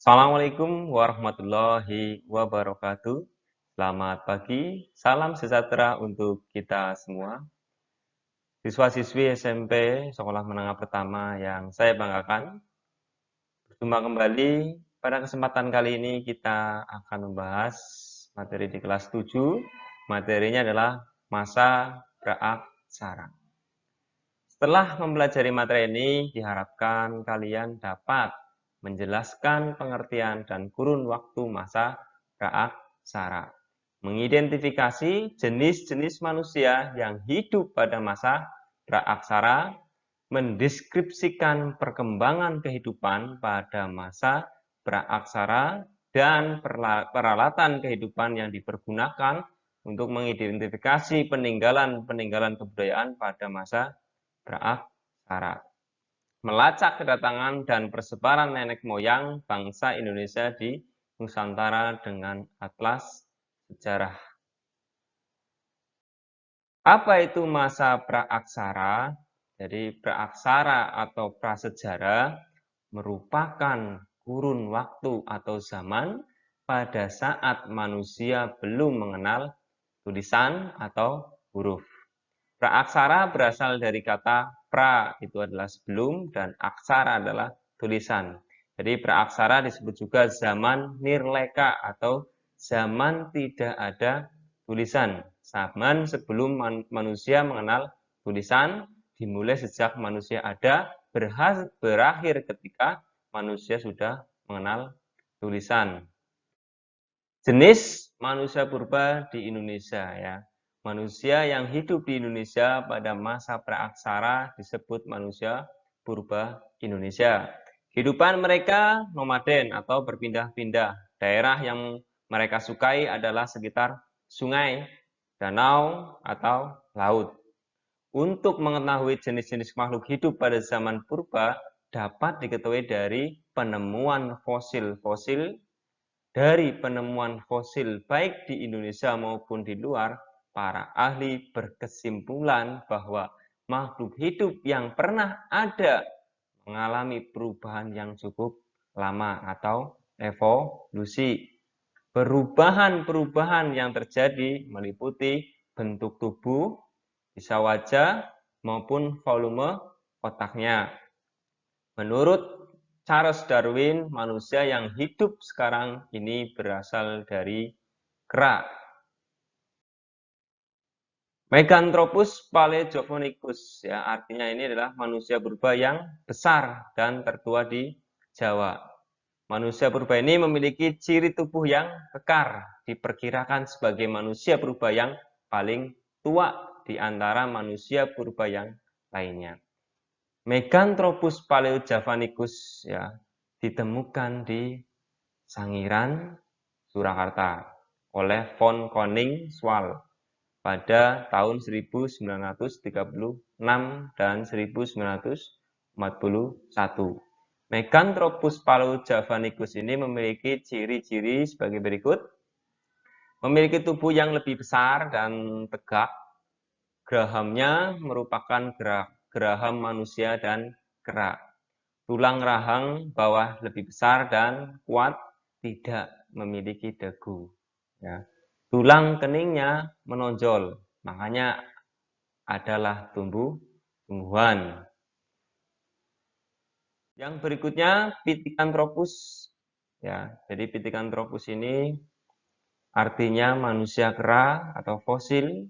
Assalamualaikum warahmatullahi wabarakatuh. Selamat pagi, salam sejahtera untuk kita semua. Siswa-siswi SMP Sekolah Menengah Pertama yang saya banggakan. Berjumpa kembali pada kesempatan kali ini kita akan membahas materi di kelas 7. Materinya adalah masa praaksara. Setelah mempelajari materi ini, diharapkan kalian dapat menjelaskan pengertian dan kurun waktu masa praaksara, mengidentifikasi jenis-jenis manusia yang hidup pada masa praaksara, mendeskripsikan perkembangan kehidupan pada masa praaksara, dan peralatan kehidupan yang dipergunakan untuk mengidentifikasi peninggalan-peninggalan kebudayaan pada masa praaksara. Melacak kedatangan dan persebaran nenek moyang bangsa Indonesia di Nusantara dengan atlas sejarah. Apa itu masa praaksara? Jadi praaksara atau prasejarah merupakan kurun waktu atau zaman pada saat manusia belum mengenal tulisan atau huruf. Praaksara berasal dari kata pra, itu adalah sebelum, dan aksara adalah tulisan. Jadi praaksara disebut juga zaman nirleka atau zaman tidak ada tulisan. Zaman sebelum manusia mengenal tulisan, dimulai sejak manusia ada, berakhir ketika manusia sudah mengenal tulisan. Jenis manusia purba di Indonesia ya. Manusia yang hidup di Indonesia pada masa praaksara disebut manusia purba Indonesia. Kehidupan mereka nomaden atau berpindah-pindah. Daerah yang mereka sukai adalah sekitar sungai, danau, atau laut. Untuk mengetahui jenis-jenis makhluk hidup pada zaman purba dapat diketahui dari penemuan fosil-fosil. Dari penemuan fosil baik di Indonesia maupun di luar, para ahli berkesimpulan bahwa makhluk hidup yang pernah ada mengalami perubahan yang cukup lama atau evolusi. Perubahan-perubahan yang terjadi meliputi bentuk tubuh, bisa wajah, maupun volume otaknya. Menurut Charles Darwin, manusia yang hidup sekarang ini berasal dari kera. Meganthropus paleozoiconicus, ya, artinya ini adalah manusia purba yang besar dan tertua di Jawa. Manusia purba ini memiliki ciri tubuh yang kekar, diperkirakan sebagai manusia purba yang paling tua di antara manusia purba yang lainnya. Meganthropus paleojavanicus ya ditemukan di Sangiran, Surakarta oleh von Koning-Swal pada tahun 1936 dan 1941. Meganthropus paleojavanicus ini memiliki ciri-ciri sebagai berikut. Memiliki tubuh yang lebih besar dan tegak. Gerahamnya merupakan geraham manusia dan kera. Tulang rahang bawah lebih besar dan kuat, tidak memiliki dagu. Ya. Tulang keningnya menonjol, makanya adalah tumbuh-tumbuhan. Yang berikutnya Pithecanthropus. Ya, jadi Pithecanthropus ini artinya manusia kera atau fosil.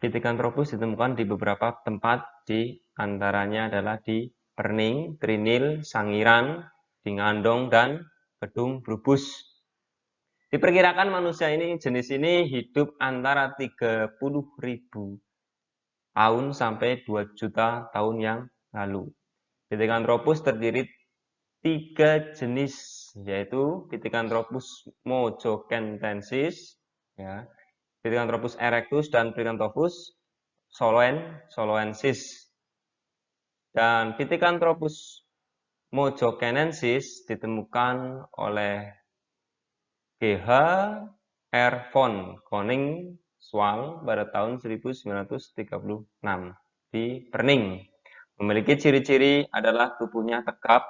Pithecanthropus ditemukan di beberapa tempat, di antaranya adalah di Perning, Trinil, Sangiran, di Ngandong, dan Kedung Brubus. Diperkirakan manusia ini, jenis ini hidup antara 30.000 tahun sampai 2 juta tahun yang lalu. Pithecanthropus terdiri 3 jenis, yaitu Pithecanthropus mojokentensis, ya, Pithecanthropus erectus, dan Pithecanthropus soloensis. Dan Pithecanthropus mojokenensis ditemukan oleh G.H. R. von Koning-Swal pada tahun 1936 di Perning. Memiliki ciri-ciri adalah tubuhnya tegap,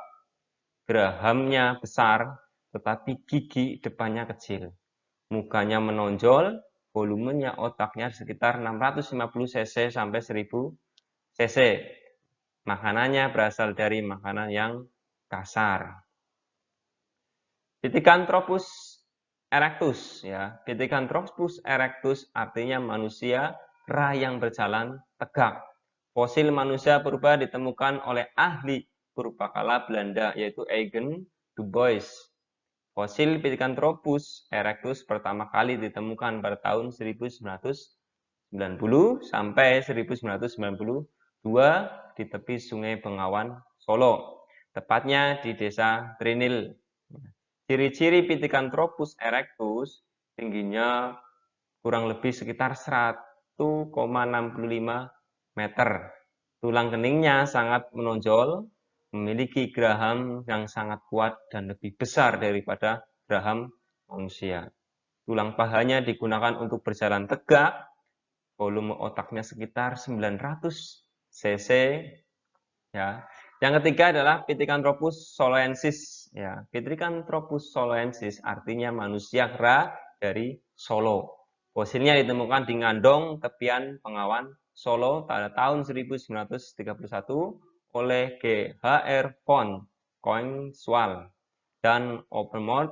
gerahamnya besar, tetapi gigi depannya kecil. Mukanya menonjol, volumenya otaknya sekitar 650 cc sampai 1000 cc. Makanannya berasal dari makanan yang kasar. Pithecanthropus erectus, ya. Pithecanthropus erectus artinya manusia kera yang berjalan tegak. Fosil manusia purba ditemukan oleh ahli purbakala Belanda yaitu Eugen de Bois. Fosil Pithecanthropus erectus pertama kali ditemukan pada tahun 1990 sampai 1992 di tepi Sungai Bengawan, Solo, tepatnya di Desa Trinil. Ciri-ciri Pithecanthropus erectus tingginya kurang lebih sekitar 1,65 meter. Tulang keningnya sangat menonjol, memiliki geraham yang sangat kuat dan lebih besar daripada geraham manusia. Tulang pahanya digunakan untuk berjalan tegak, volume otaknya sekitar 900 cc. Ya. Yang ketiga adalah Pithecanthropus soloensis. Ya. Pithecanthropus soloensis artinya manusia kera dari Solo. Fosilnya ditemukan di Ngandong, tepian Bengawan, Solo pada tahun 1931 oleh G.H.R. von Koengswald dan Obermold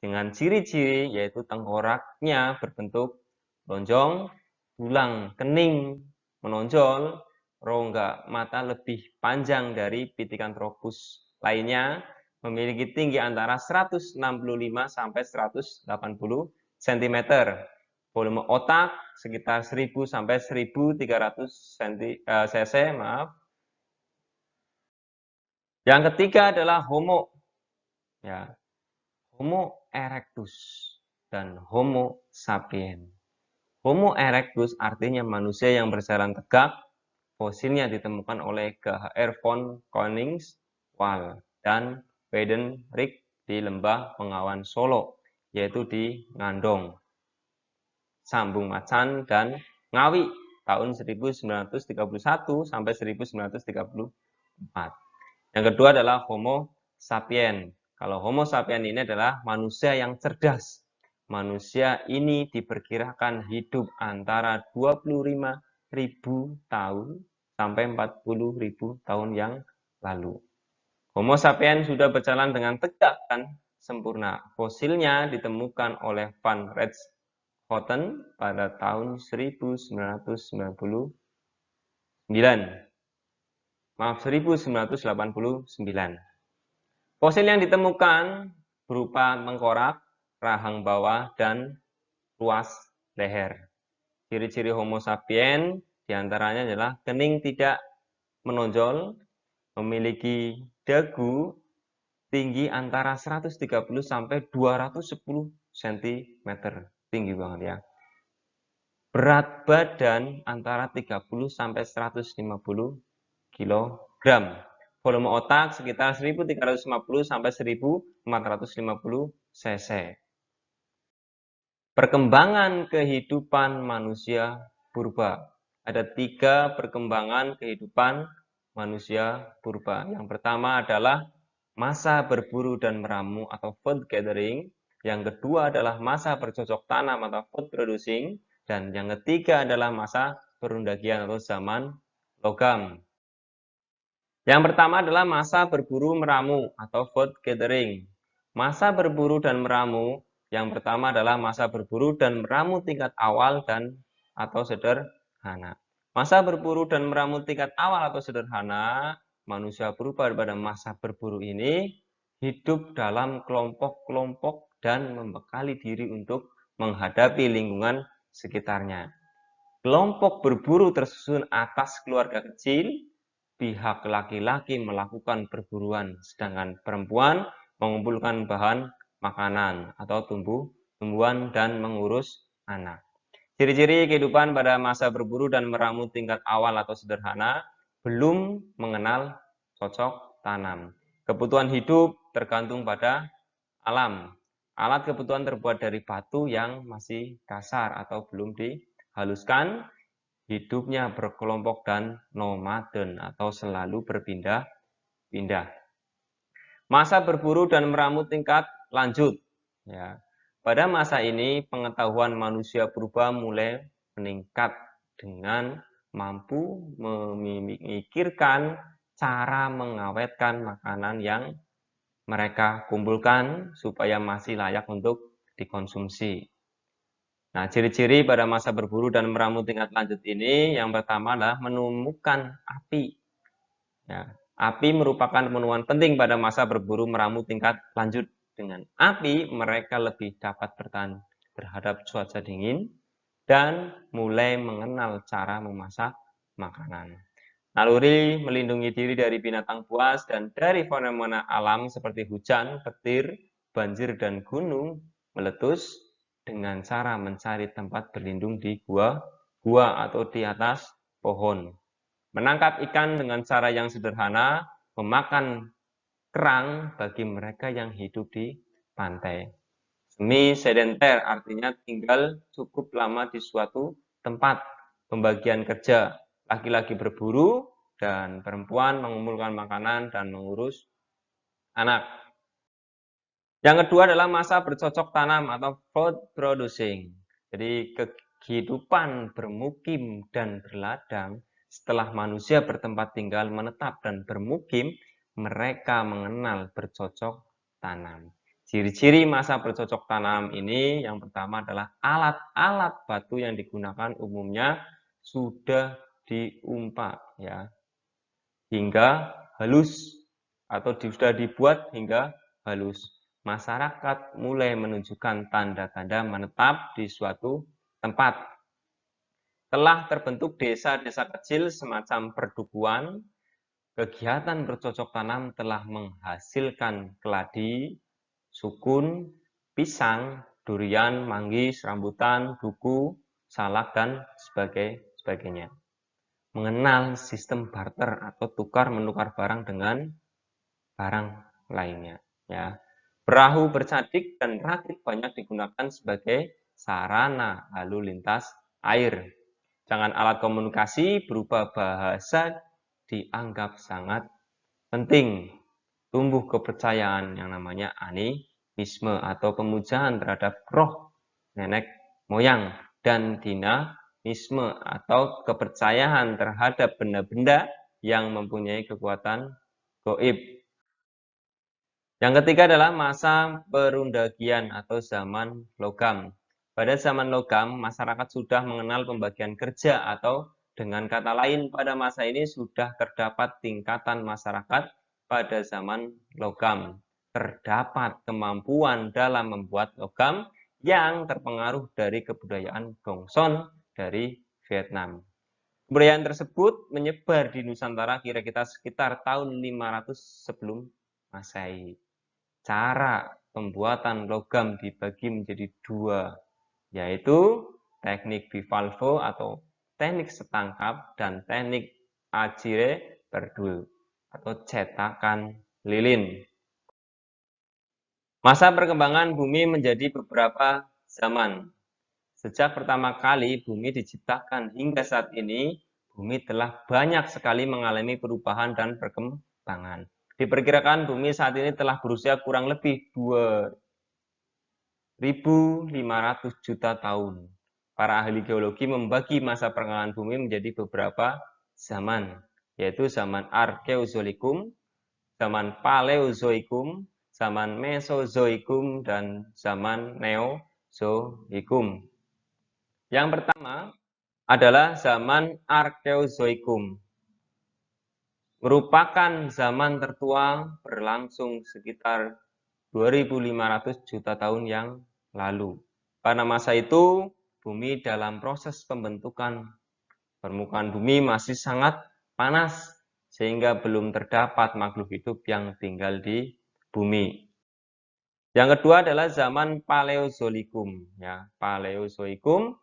dengan ciri-ciri yaitu tengkoraknya berbentuk lonjong, tulang kening menonjol, rongga mata lebih panjang dari Pithecanthropus lainnya, memiliki tinggi antara 165 sampai 180 cm. Volume otak sekitar 1000 sampai 1300 cc, maaf. Yang ketiga adalah Homo, ya. Homo erectus dan Homo sapiens. Homo erectus artinya manusia yang berjalan tegak. Fosilnya ditemukan oleh G.H.R. von Koengswald dan Weidenreich di Lembah Bengawan Solo, yaitu di Ngandong, Sambung Macan, dan Ngawi tahun 1931 sampai 1934. Yang kedua adalah Homo sapiens. Kalau Homo sapiens ini adalah manusia yang cerdas. Manusia ini diperkirakan hidup antara 25.000 tahun sampai 40.000 tahun yang lalu. Homo sapiens sudah berjalan dengan tegak dan sempurna. Fosilnya ditemukan oleh Van Richthofen pada tahun 1989. 1989. Fosil yang ditemukan berupa tengkorak, rahang bawah, dan ruas leher. Ciri-ciri Homo sapiens diantaranya adalah kening tidak menonjol, memiliki dagu tinggi antara 130 sampai 210 cm. Tinggi banget ya. Berat badan antara 30 sampai 150 kg. Volume otak sekitar 1350 sampai 1450 cc. Perkembangan kehidupan manusia purba. Ada 3 perkembangan kehidupan manusia purba. Yang pertama adalah masa berburu dan meramu atau food gathering. Yang kedua adalah masa bercocok tanam atau food producing. Dan yang ketiga adalah masa perundagian atau zaman logam. Yang pertama adalah masa berburu meramu atau food gathering. Masa berburu dan meramu yang pertama adalah masa berburu dan meramu tingkat awal dan atau sederhana. Masa berburu dan meramu tingkat awal atau sederhana, manusia purba pada masa berburu ini hidup dalam kelompok-kelompok dan membekali diri untuk menghadapi lingkungan sekitarnya. Kelompok berburu tersusun atas keluarga kecil. Pihak laki-laki melakukan perburuan, sedangkan perempuan mengumpulkan bahan makanan atau tumbuhan dan mengurus anak. Ciri-ciri kehidupan pada masa berburu dan meramu tingkat awal atau sederhana, belum mengenal cocok tanam. Kebutuhan hidup tergantung pada alam. Alat kebutuhan terbuat dari batu yang masih kasar atau belum dihaluskan. Hidupnya berkelompok dan nomaden atau selalu berpindah-pindah. Masa berburu dan meramu tingkat lanjut. Ya. Pada masa ini, pengetahuan manusia purba mulai meningkat dengan mampu memikirkan cara mengawetkan makanan yang mereka kumpulkan supaya masih layak untuk dikonsumsi. Nah, ciri-ciri pada masa berburu dan meramu tingkat lanjut ini, yang pertama adalah menemukan api. Ya, api merupakan pemenuhan penting pada masa berburu meramu tingkat lanjut. Dengan api, mereka lebih dapat bertahan terhadap cuaca dingin dan mulai mengenal cara memasak makanan. Naluri melindungi diri dari binatang buas dan dari fenomena alam seperti hujan, petir, banjir, dan gunung meletus dengan cara mencari tempat berlindung di gua atau di atas pohon. Menangkap ikan dengan cara yang sederhana, memakan kerang bagi mereka yang hidup di pantai. Semi sedenter artinya tinggal cukup lama di suatu tempat. Pembagian kerja, laki-laki berburu dan perempuan mengumpulkan makanan dan mengurus anak. Yang kedua adalah masa bercocok tanam atau food producing. Jadi kehidupan bermukim dan berladang setelah manusia bertempat tinggal, menetap dan bermukim, mereka mengenal bercocok tanam. Ciri-ciri masa bercocok tanam ini yang pertama adalah alat-alat batu yang digunakan umumnya sudah diumpak ya hingga halus atau sudah dibuat hingga halus. Masyarakat mulai menunjukkan tanda-tanda menetap di suatu tempat. Telah terbentuk desa-desa kecil semacam perdukuhan. Kegiatan bercocok tanam telah menghasilkan keladi, sukun, pisang, durian, manggis, rambutan, duku, salak, dan sebagainya. Mengenal sistem barter atau tukar-menukar barang dengan barang lainnya. Ya. Perahu bercadik dan rakit banyak digunakan sebagai sarana lalu lintas air. Jangan alat komunikasi berupa bahasa dianggap sangat penting. Tumbuh kepercayaan yang namanya animisme atau pemujaan terhadap roh nenek moyang dan dinamisme atau kepercayaan terhadap benda-benda yang mempunyai kekuatan goib. Yang ketiga adalah masa perundagian atau zaman logam. Pada zaman logam, masyarakat sudah mengenal pembagian kerja atau dengan kata lain pada masa ini sudah terdapat tingkatan masyarakat pada zaman logam. Terdapat kemampuan dalam membuat logam yang terpengaruh dari kebudayaan Gongson dari Vietnam. Kebudayaan tersebut menyebar di Nusantara kira-kira sekitar tahun 500 sebelum Masehi. Cara pembuatan logam dibagi menjadi dua, yaitu teknik bivalvo atau teknik setangkap dan teknik ajire berdul atau cetakan lilin. Masa perkembangan bumi menjadi beberapa zaman. Sejak pertama kali bumi diciptakan hingga saat ini, bumi telah banyak sekali mengalami perubahan dan perkembangan. Diperkirakan bumi saat ini telah berusia kurang lebih 2.500 juta tahun. Para ahli geologi membagi masa perkembangan bumi menjadi beberapa zaman, yaitu zaman Arkeozoikum, zaman Paleozoikum, zaman Mesozoikum, dan zaman Neozoikum. Yang pertama adalah zaman Arkeozoikum. Merupakan zaman tertua berlangsung sekitar 2.500 juta tahun yang lalu. Pada masa itu, bumi dalam proses pembentukan. Permukaan bumi masih sangat panas, sehingga belum terdapat makhluk hidup yang tinggal di bumi. Yang kedua adalah zaman Paleozoikum. Ya, Paleozoikum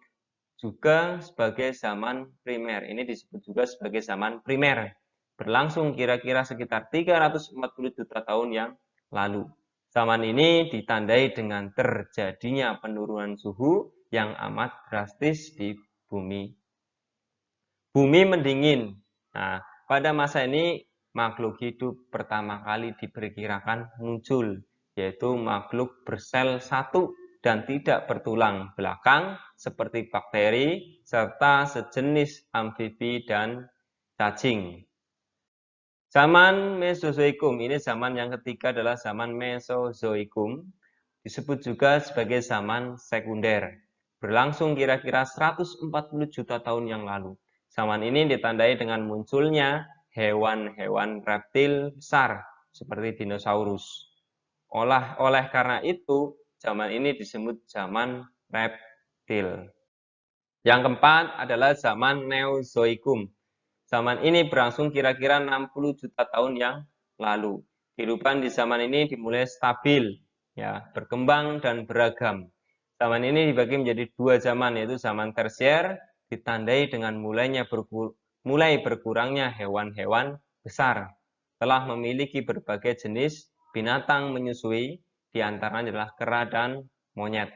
juga sebagai zaman primer. Ini disebut juga sebagai zaman primer. Berlangsung kira-kira sekitar 340 juta tahun yang lalu. Zaman ini ditandai dengan terjadinya penurunan suhu yang amat drastis di bumi. Bumi mendingin. Nah, pada masa ini makhluk hidup pertama kali diperkirakan muncul, yaitu makhluk bersel satu dan tidak bertulang belakang seperti bakteri serta sejenis amfibi dan cacing. Zaman Mesozoikum, ini zaman yang ketiga adalah zaman Mesozoikum, disebut juga sebagai zaman sekunder. Berlangsung kira-kira 140 juta tahun yang lalu. Zaman ini ditandai dengan munculnya hewan-hewan reptil besar seperti dinosaurus. Oleh karena itu, zaman ini disebut zaman reptil. Yang keempat adalah zaman Neozoikum. Zaman ini berlangsung kira-kira 60 juta tahun yang lalu. Kehidupan di zaman ini dimulai stabil, ya, berkembang dan beragam. Zaman ini dibagi menjadi dua zaman, yaitu zaman tersier ditandai dengan mulai berkurangnya hewan-hewan besar. Telah memiliki berbagai jenis binatang menyusui, diantaranya adalah kera dan monyet.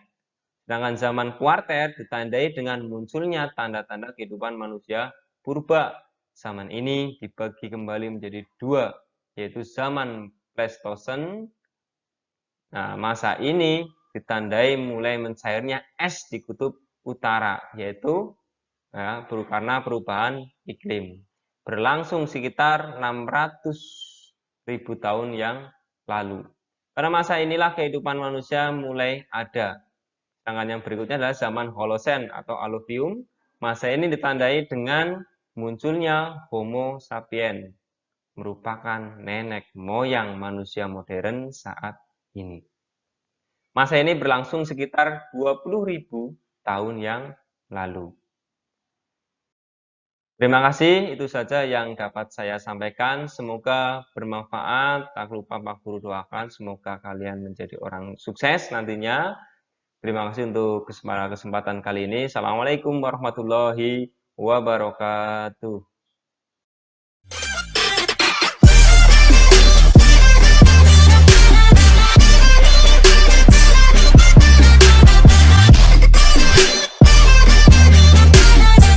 Sedangkan zaman kuarter ditandai dengan munculnya tanda-tanda kehidupan manusia purba. Zaman ini dibagi kembali menjadi dua, yaitu zaman Pleistosen. Nah, masa ini ditandai mulai mencairnya es di kutub utara, yaitu karena perubahan iklim. Berlangsung sekitar 600.000 tahun yang lalu. Pada masa inilah kehidupan manusia mulai ada. Sedangkan yang berikutnya adalah zaman Holosen atau Alluvium. Masa ini ditandai dengan munculnya Homo sapiens, merupakan nenek moyang manusia modern saat ini. Masa ini berlangsung sekitar 20.000 tahun yang lalu. Terima kasih, itu saja yang dapat saya sampaikan. Semoga bermanfaat. Tak lupa Pak Guru doakan, semoga kalian menjadi orang sukses nantinya. Terima kasih untuk kesempatan kali ini. Assalamualaikum warahmatullahi wabarakatuh.